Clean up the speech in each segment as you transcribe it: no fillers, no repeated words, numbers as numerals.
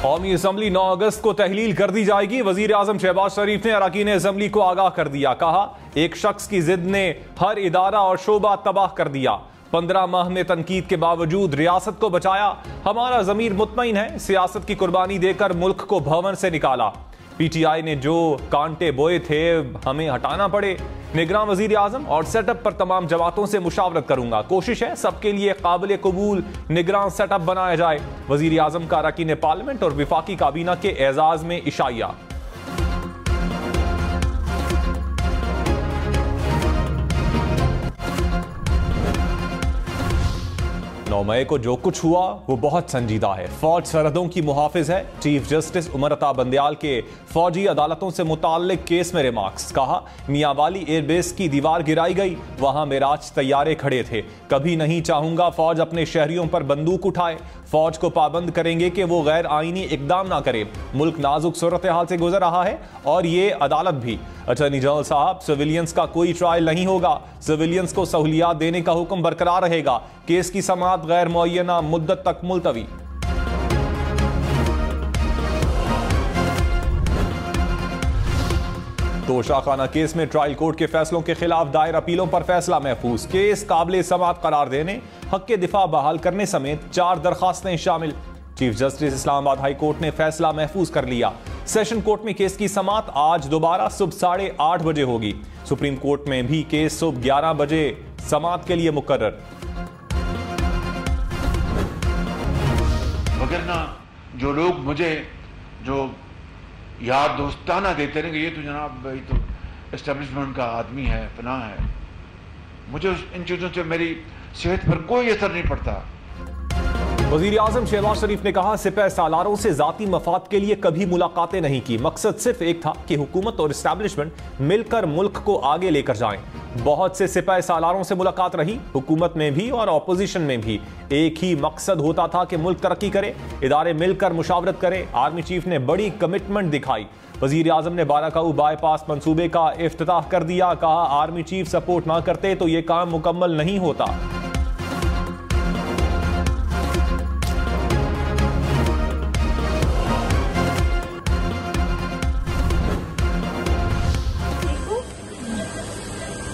कौमी असम्बली 9 अगस्त को तहलील कर दी जाएगी। वजीर आजम शहबाज शरीफ ने अरकान असम्बली को आगाह कर दिया। कहा, एक शख्स की जिद ने हर इदारा और शोबा तबाह कर दिया। 15 माह में तनकीद के बावजूद रियासत को बचाया। हमारा ज़मीर मुतमईन है। सियासत की कुर्बानी देकर मुल्क को भंवर से निकाला। PTI ने जो कांटे बोए थे हमें हटाना पड़े। निगरान वजीर आजम और सेटअप पर तमाम जमातों से मुशावरत करूंगा। कोशिश है सबके लिए काबिल कबूल निगरान सेटअप बनाया जाए। वजीर आजम का अरकान पार्लियामेंट और विफाकी काबीना के एजाज में इशाया। 9 मई को जो कुछ हुआ वो बहुत संजीदा है। फौज सरहदों की मुहाफिज है। चीफ जस्टिस उमर अता बंदयाल के फौजी अदालतों से मुताल्लिक केस में रिमार्क्स। कहा, मियांवाली एयरबेस की दीवार गिराई गई, वहां मेराज तैयारे खड़े थे। कभी नहीं चाहूंगा फौज अपने शहरियों पर बंदूक उठाए। फौज को पाबंद करेंगे कि वो गैर आईनी इकदाम ना करे। मुल्क नाजुक सूरत हाल से गुजर रहा है और ये अदालत भी। अटॉर्नी जनरल साहब, सिविलियंस का कोई ट्रायल नहीं होगा। सिविलियंस को सहूलियात देने का हुक्म बरकरार रहेगा। केस की समाअत गैर मुअय्यना मुद्दत तक मुलतवी। तोशाखाना केस में ट्रायल कोर्ट के फैसलों के खिलाफ दायर अपीलों पर फैसला महफूज। केस काबिल समाअत करार देने, हक के दिफा बहाल करने समेत 4 दरखास्तें शामिल। Chief justice Islamabad high court ने फैसला महफूज कर लिया। सेशन कोर्ट में केस की समाअत आज दोबारा सुबह 8:30 बजे होगी। सुप्रीम कोर्ट में भी केस सुबह 11 बजे समाअत के लिए मुकर्रर। वगरना जो लोग मुझे जो याद दोस्ताना देते रहेंगे, ये तो जनाब भाई तो एस्टेब्लिशमेंट का आदमी है, फना है, मुझे इन चीज़ों से मेरी सेहत पर कोई असर नहीं पड़ता। वजीर आजम शहबाज शरीफ ने कहा, सिपह सालारों से जाती मफाद के लिए कभी मुलाकातें नहीं की। मकसद सिर्फ एक था कि हुकूमत और एस्टेब्लिशमेंट मिलकर मुल्क को आगे लेकर जाएं। बहुत से सिपह सालारों से मुलाकात रही, हुकूमत में भी और अपोजिशन में भी। एक ही मकसद होता था कि मुल्क तरक्की करे, इदारे मिलकर मुशावरत करे। आर्मी चीफ ने बड़ी कमिटमेंट दिखाई। वजीर आजम ने बाराकाऊ बाईपास मंसूबे का इफ्तिताह कर दिया। कहा, आर्मी चीफ सपोर्ट ना करते तो ये काम मुकम्मल नहीं होता।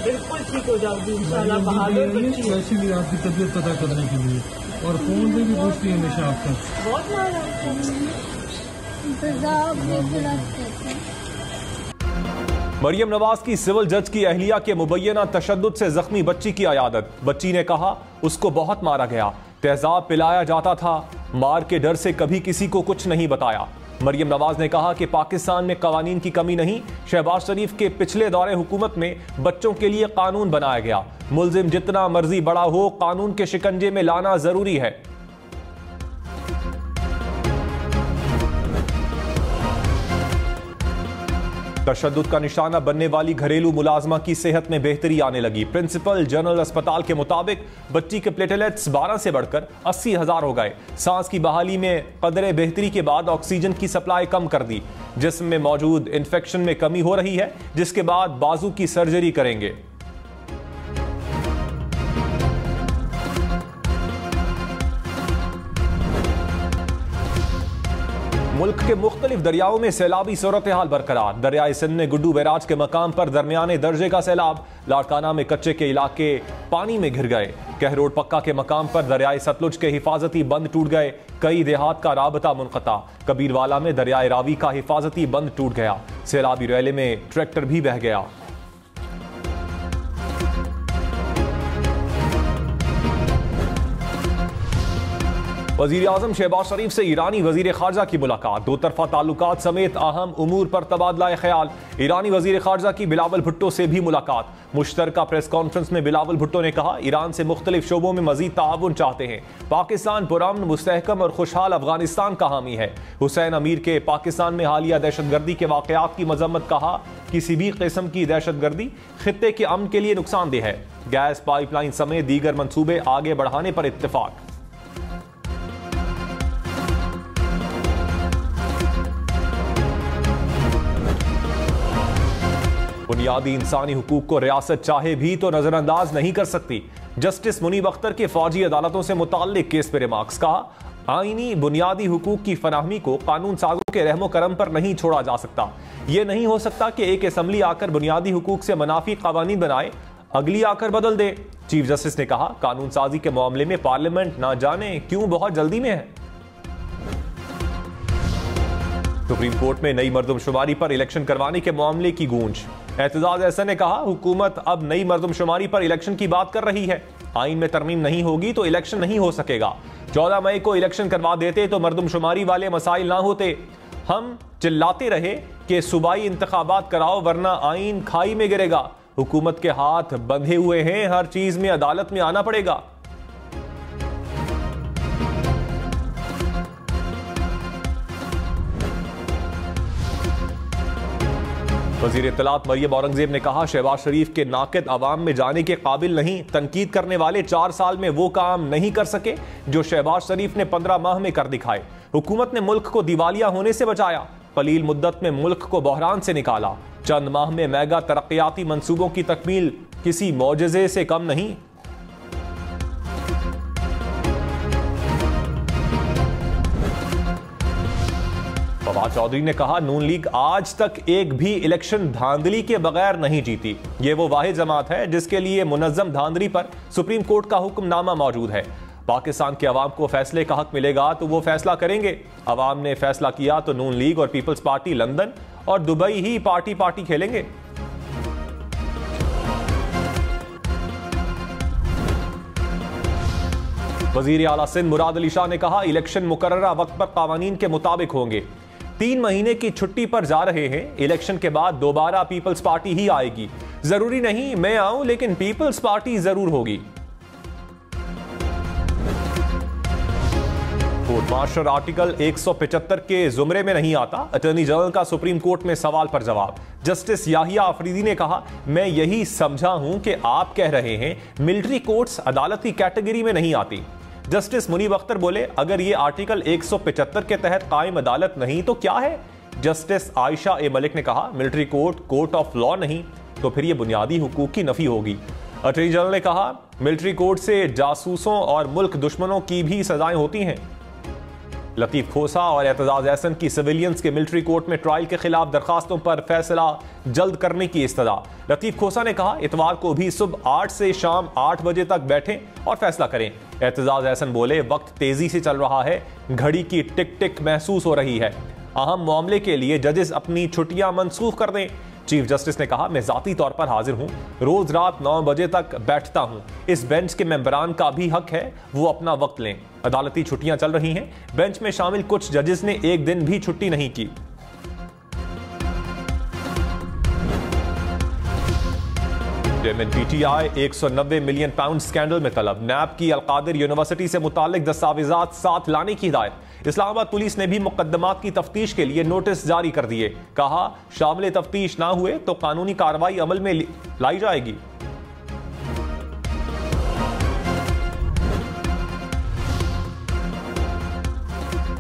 बिल्कुल ठीक हो जाओगी इंशाल्लाह। स्पेशली आपकी तबीयत पता करने के लिए, और फोन पे भी पूछती है हमेशा आपका। बहुत मरियम नवाज की सिविल जज की अहलिया के मुबैना तशद्दुद से जख्मी बच्ची की अयादत। बच्ची ने कहा, उसको बहुत मारा गया, तेजाब पिलाया जाता था, मार के डर से कभी किसी को कुछ नहीं बताया। मरियम नवाज ने कहा कि पाकिस्तान में कवानीन की कमी नहीं। शहबाज शरीफ के पिछले दौरे हुकूमत में बच्चों के लिए कानून बनाया गया। मुल्जिम जितना मर्जी बड़ा हो, कानून के शिकंजे में लाना जरूरी है। तशद्दुद का निशाना बनने वाली घरेलू मुलाजमा की सेहत में बेहतरी आने लगी। प्रिंसिपल जनरल अस्पताल के मुताबिक बच्ची के प्लेटलेट्स 12 से बढ़कर 80,000 हो गए। सांस की बहाली में कदरे बेहतरी के बाद ऑक्सीजन की सप्लाई कम कर दी। जिस्म में मौजूद इन्फेक्शन में कमी हो रही है, जिसके बाद बाजू की सर्जरी करेंगे। मुल्क के मुख्तलिफ दरियाओं में सैलाबी सूरत हाल बरकरार। दरियाए सिंध में गुड्डू बैराज के मकाम पर दरमियाने दर्जे का सैलाब। लाड़काना में कच्चे के इलाके पानी में घिर गए। कहरोड पक्का के मकाम पर दरियाए सतलुज के हिफाजती बंद टूट गए। कई देहात का राबता मुनक़ता। कबीरवाला में दरियाए रावी का हिफाजती बंद टूट गया। सैलाबी रैले में ट्रैक्टर भी बह गया। वजीर आजम शहबाज शरीफ से ईरानी वजीर खारजा की मुलाकात। दो तरफा ताल्लुकात समेत अहम उमूर पर तबादला ख्याल। ईरानी वजीर खारजा की बिलावल भुट्टो से भी मुलाकात। मुश्तरका प्रेस कॉन्फ्रेंस में बिलावल भुट्टो ने कहा, ईरान से मुख्तलिफ शोबों में मजीद ताउन चाहते हैं। पाकिस्तान पुरअमन, मुस्तहकम और खुशहाल अफगानिस्तान का हामी है। हुसैन अमीर के पाकिस्तान में हालिया दहशतगर्दी के वाकयात की मजम्मत। कहा, किसी भी किस्म की दहशतगर्दी खित्ते के अमन के लिए नुकसानदेह है। गैस पाइपलाइन समेत दीगर मंसूबे आगे बढ़ाने पर इत्तेफाक। बुनियादी इंसानी हुकूक को रियासत चाहे भी तो नजरअंदाज नहीं कर सकती। जस्टिस मुनीब अख्तर के फौजी अदालतों से मुताल्लिक केस पर रिमार्क्स। कहा, आईनी बुनियादी हुकूक की फराहमी को कानून साजों के रहमो करम पर नहीं छोड़ा जा सकता। यह नहीं हो सकता कि एक असम्बली आकर बुनियादी हुकूक से मुनाफी कवानीन बनाए, अगली आकर बदल दे। चीफ जस्टिस ने कहा, कानून साजी के मामले में पार्लियामेंट ना जाने क्यों बहुत जल्दी में है। सुप्रीम कोर्ट में नई मर्दमशुमारी पर इलेक्शन करवाने के मामले की गूंज। एतजाज अहसन ने कहा, हुकूमत अब नई मर्दमशुमारी पर इलेक्शन की बात कर रही है। आइन में तरमीम नहीं होगी तो इलेक्शन नहीं हो सकेगा। 14 मई को इलेक्शन करवा देते तो मर्दमशुमारी वाले मसाइल ना होते। हम चिल्लाते रहे कि सूबाई इंतखाबात कराओ वरना आइन खाई में गिरेगा। हुकूमत के हाथ बंधे हुए हैं, हर चीज में अदालत में आना पड़ेगा। वजीर इत्तलात मरियम औरंगजेब ने कहा, शहबाज शरीफ के नाक़िद अवाम में जाने के काबिल नहीं। तनकीद करने वाले 4 साल में वो काम नहीं कर सके जो शहबाज शरीफ ने 15 माह में कर दिखाए। हुकूमत ने मुल्क को दिवालिया होने से बचाया, कलील मुद्दत में मुल्क को बहरान से निकाला। चंद माह में मेगा तरक्याती मंसूबों की तकमील किसी मौजज़े से कम नहीं। फवाद चौधरी ने कहा, नून लीग आज तक एक भी इलेक्शन धांधली के बगैर नहीं जीती। ये वो वाहिद जमात है जिसके लिए मुनज़्ज़म धांधली पर सुप्रीम कोर्ट का हुक्मनामा मौजूद है। पाकिस्तान के अवाम को फैसले का हक मिलेगा तो वो फैसला करेंगे। अवाम ने फैसला किया तो नून लीग और पीपल्स पार्टी लंदन और दुबई ही पार्टी खेलेंगे। वजीर आला सिंध मुराद अली शाह ने कहा, इलेक्शन मुकर्ररा वक्त पर कावानीन के मुताबिक होंगे। 3 महीने की छुट्टी पर जा रहे हैं। इलेक्शन के बाद दोबारा पीपल्स पार्टी ही आएगी। जरूरी नहीं मैं आऊं, लेकिन पीपल्स पार्टी जरूर होगी। कोर्ट मार्शल आर्टिकल 175 के जुमरे में नहीं आता। अटॉर्नी जनरल का सुप्रीम कोर्ट में सवाल पर जवाब। जस्टिस याहिया अफरीदी ने कहा, मैं यही समझा हूं कि आप कह रहे हैं मिलिट्री कोर्ट्स अदालती कैटेगरी में नहीं आती। जस्टिस मुनीब अख्तर बोले, अगर ये आर्टिकल 175 के तहत कायम अदालत नहीं तो क्या है। जस्टिस आयशा ए मलिक ने कहा, मिलिट्री कोर्ट ऑफ लॉ नहीं तो फिर ये बुनियादी हुकूक की नफी होगी। अटॉर्नी जनरल ने कहा, मिलिट्री कोर्ट से जासूसों और मुल्क दुश्मनों की भी सजाएं होती हैं। लतीफ खोसा और एतजाज अहसन की सिविलियंस के मिलिट्री कोर्ट में ट्रायल के खिलाफ दरखास्तों पर फैसला जल्द करने की इस्तदा। लतीफ खोसा ने कहा, इतवार को भी सुबह 8 से शाम 8 बजे तक बैठें और फैसला करें। एतजाज अहसन बोले, वक्त तेजी से चल रहा है, घड़ी की टिक टिक महसूस हो रही है। अहम मामले के लिए जजेस अपनी छुट्टियां मनसूख कर दें। चीफ जस्टिस ने कहा, मैं जाती तौर पर हाजिर हूं, रोज रात 9 बजे तक बैठता हूं। इस बेंच के मेंबरान का भी हक है वो अपना वक्त लें। अदालती छुट्टियां चल रही हैं। बेंच में शामिल कुछ जजेस ने एक दिन भी छुट्टी नहीं की। Chairman PTI 190 million pound scandal में तलब। नैब की अलकादिर यूनिवर्सिटी से मुतालिक दस्तावेजात साथ लाने की हिदायत। इस्लामाबाद पुलिस ने भी मुकदमात की तफ्तीश के लिए नोटिस जारी कर दिए। कहा, शामिल तफ्तीश ना हुए तो कानूनी कार्रवाई अमल में लाई जाएगी।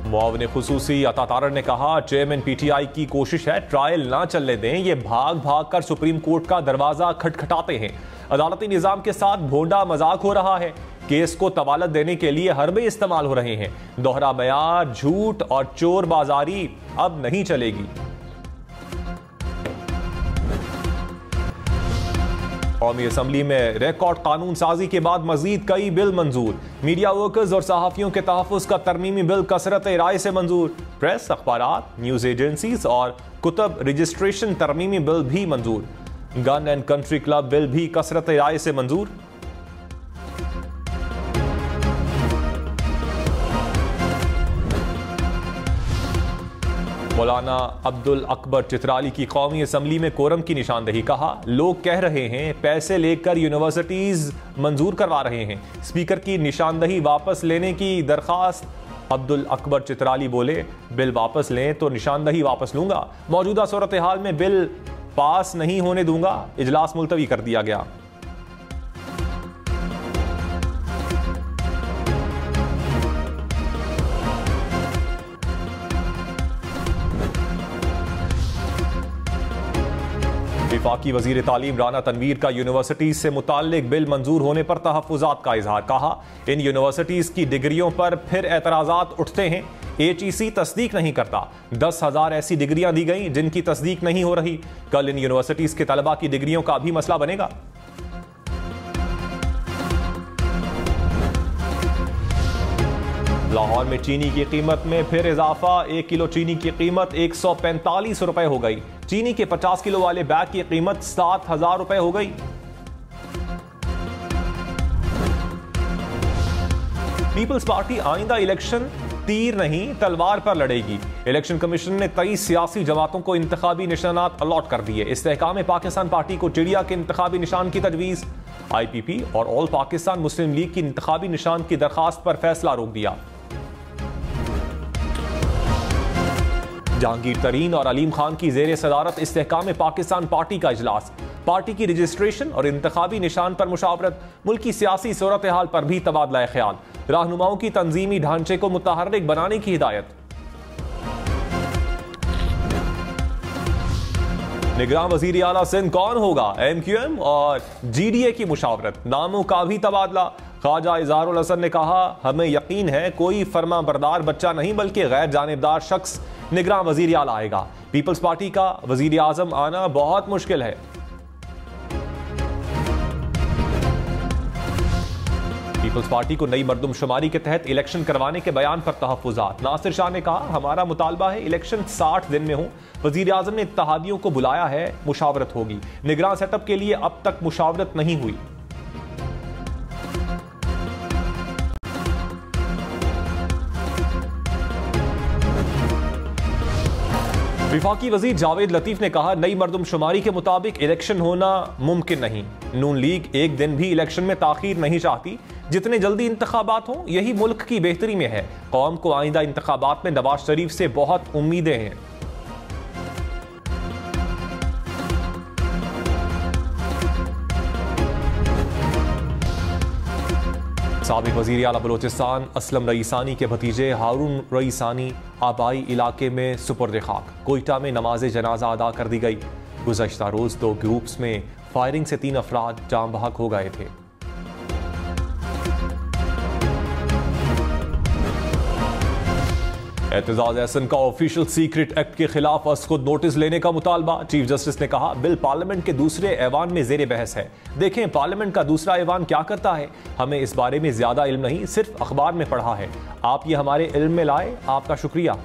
मुआविन खुसूसी अता तारड़ ने कहा, चेयरमैन पीटीआई की कोशिश है ट्रायल ना चलने दें। ये भाग भाग कर सुप्रीम कोर्ट का दरवाजा खटखटाते हैं। अदालती निजाम के साथ भोंडा मजाक हो रहा है। केस को तवालत देने के लिए हरबे इस्तेमाल हो रहे हैं। दोहरा बयार, झूठ और चोर बाजारी अब नहीं चलेगी। कौमी असम्बली में रिकॉर्ड कानून साजी के बाद मजीद कई बिल मंजूर। मीडिया वर्कर्स और सहाफियों के तहफ़्फ़ुज़ का तरमीमी बिल कसरत राय से मंजूर। प्रेस, अखबारात, न्यूज़ एजेंसीज और कुतब रजिस्ट्रेशन तरमीमी बिल भी मंजूर। Gun and country club bill भी कसरत राय से मंजूर। मौलाना अब्दुल अकबर चित्राली की कौमी असम्बली में कोरम की निशानदही। कहा, लोग कह रहे हैं पैसे लेकर यूनिवर्सिटीज मंजूर करवा रहे हैं। स्पीकर की निशानदही वापस लेने की दरखास्त। अब्दुल अकबर चित्राली बोले, बिल वापस लें तो निशानदही वापस लूंगा। मौजूदा सूरत हाल में बिल पास नहीं होने दूंगा। इजलास मुलतवी कर दिया गया। वफाकी वजीर तालीम राना तनवीर का यूनिवर्सिटीज से मुताल्लिक बिल मंजूर होने पर तहफ्फुज़ात का इजहार। कहा, इन यूनिवर्सिटीज की डिग्रियों पर फिर एतराज़ात उठते हैं। HEC तस्दीक नहीं करता। 10,000 ऐसी डिग्रियां दी गई जिनकी तस्दीक नहीं हो रही। कल इन यूनिवर्सिटीज के तलबा की डिग्रियों का भी मसला बनेगा। लाहौर में चीनी की कीमत में फिर इजाफा। 1 किलो चीनी की कीमत 145 रुपए हो गई। चीनी के 50 किलो वाले बैग की कीमत 7,000 रुपए हो गई। पीपल्स पार्टी आइंदा इलेक्शन तीर नहीं तलवार पर लड़ेगी। इलेक्शन कमीशन ने 23 सियासी जमातों को इंतखाबी निशानात अलॉट कर दिए। इस्तेहकाम पाकिस्तान पार्टी को चिड़िया के इंतखाबी निशान की तजवीज। IPP और ऑल पाकिस्तान मुस्लिम लीग की इंतखाबी निशान की दरखास्त पर फैसला रोक दिया। जहांगीर तरीन और अलीम खान की जेर सदारत इस्तेहकाम पाकिस्तान पार्टी का इजलास। पार्टी की रजिस्ट्रेशन और इंतखाबी निशान पर मुशावरत। मुल्की सियासी सूरत हाल पर भी तबादला ख्याल। रहनुमाओं की तंजीमी ढांचे को मुतहर्रिक बनाने की हिदायत। निगरान वजीर आला सिंध कौन होगा? MQM और GDA की मुशावरत। नामों का भी तबादला। ख्वाजा इज़हारुल हसन ने कहा, हमें यकीन है कोई फर्मा बरदार बच्चा नहीं बल्कि गैर जानिबदार शख्स निगरान वजीर आला आएगा। पीपल्स पार्टी का वजीर आजम आना बहुत मुश्किल है। पीपल्स पार्टी को नई मरदमशुमारी के तहत इलेक्शन करवाने के बयान पर तहफ्फुज़ात। नासिर शाह ने कहा, हमारा मुतालबा है इलेक्शन 60 दिन में हो। वजीर आजम ने इत्तेहादियों को बुलाया है, मुशावरत होगी। निगरान सेटअप के लिए अब तक मुशावरत नहीं हुई। विफाकी वजीर जावेद लतीफ ने कहा, नई मरदमशुमारी के मुताबिक इलेक्शन होना मुमकिन नहीं। नून लीग एक दिन भी इलेक्शन में ताखीर नहीं चाहती। जितने जल्दी इंतखाबात हों यही मुल्क की बेहतरी में है। कौम को आइंदा इंतखाबात में नवाज शरीफ से बहुत उम्मीदें हैं। साबिक वज़ीर आला बलोचिस्तान असलम रईसानी के भतीजे हारून रईसानी आबाई इलाके में सुपुर्द खाक। कोयटा में नमाज जनाजा अदा कर दी गई। गुज़श्ता रोज 2 ग्रुप्स में फायरिंग से 3 अफराद जाम बहक हो गए थे। एतजाज एहसन का ऑफिशियल सीक्रेट एक्ट के खिलाफ खुद नोटिस लेने का मुतालबा। चीफ जस्टिस ने कहा, बिल पार्लियामेंट के दूसरे ऐवान में जेर बहस है। देखें पार्लियामेंट का दूसरा ऐवान क्या करता है। हमें इस बारे में ज्यादा इल्म नहीं, सिर्फ अखबार में पढ़ा है। आप ये हमारे इल्म में लाए, आपका शुक्रिया।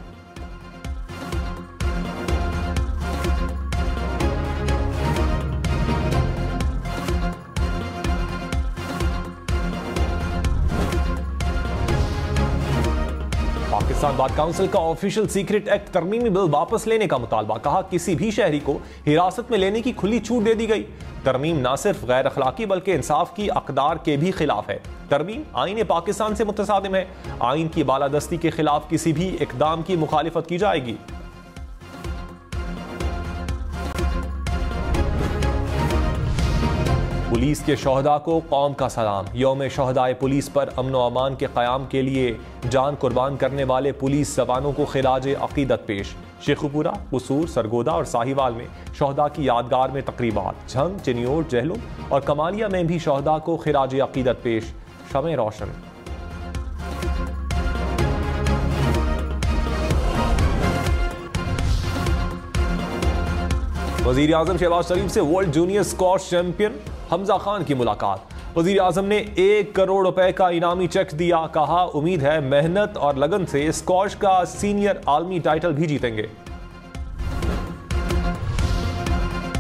पाकिस्तान बार काउंसिल का ऑफिशियल सीक्रेट एक्ट तरमीमी बिल वापस लेने का मुतालबा। कहा, किसी भी शहरी को हिरासत में लेने की खुली छूट दे दी गई। तरमीम न सिर्फ गैर अखलाकी बल्कि इंसाफ की अकदार के भी खिलाफ है। तरमीम आईन पाकिस्तान से मुतसादिम है। आईन की बालादस्ती के खिलाफ किसी भी इकदाम की मुखालिफत की जाएगी। पुलिस के शोहदा को कौम का सलाम। यौम शोहदाए पुलिस पर अमन व अमान के क़याम के लिए जान कुर्बान करने वाले पुलिस जवानों को खिराज अकीदत पेश। शेखुपुरा, कसूर, सरगोदा और साहिवाल में शोहदा की यादगार में तकरीबात। झंग, चिनियोट, जहलुम और कमालिया में भी शोहदा को खिराज अकीदत पेश। शमे रोशन। वजीर आजम शहबाज शरीफ से world junior squash champion Hamza Khan की मुलाकात। वजीर आजम ने 1 करोड़ रुपए का इनामी चेक दिया। कहा, उम्मीद है मेहनत और लगन से स्क्वॉश का सीनियर आलमी टाइटल भी जीतेंगे।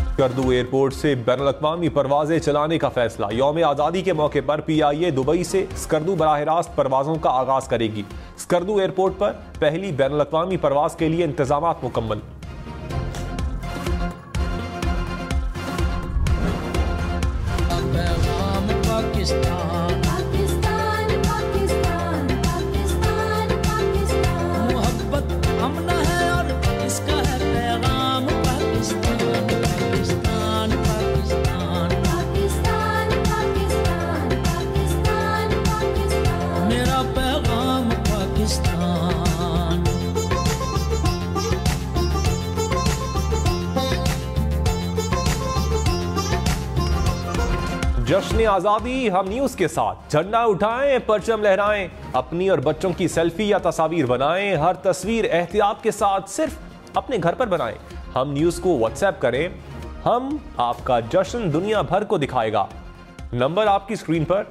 स्कर्दू एयरपोर्ट से बैनुल-अक़वामी परवाजें चलाने का फैसला। यौम आज़ादी के मौके पर PIA दुबई से स्कर्दू बराह रास्त परवाजों का आगाज करेगी। स्कर्दू एयरपोर्ट पर पहली बैनुल-अक़वामी परवाज के लिए इंतजामात मुकम्मल। जश्न आजादी हम न्यूज के साथ। झंडा उठाएं, परचम लहराएं, अपनी और बच्चों की सेल्फी या तस्वीर बनाएं। हर तस्वीर एहतियात के साथ सिर्फ अपने घर पर बनाएं। हम न्यूज को व्हाट्सएप करें, हम आपका जश्न दुनिया भर को दिखाएगा। नंबर आपकी स्क्रीन पर।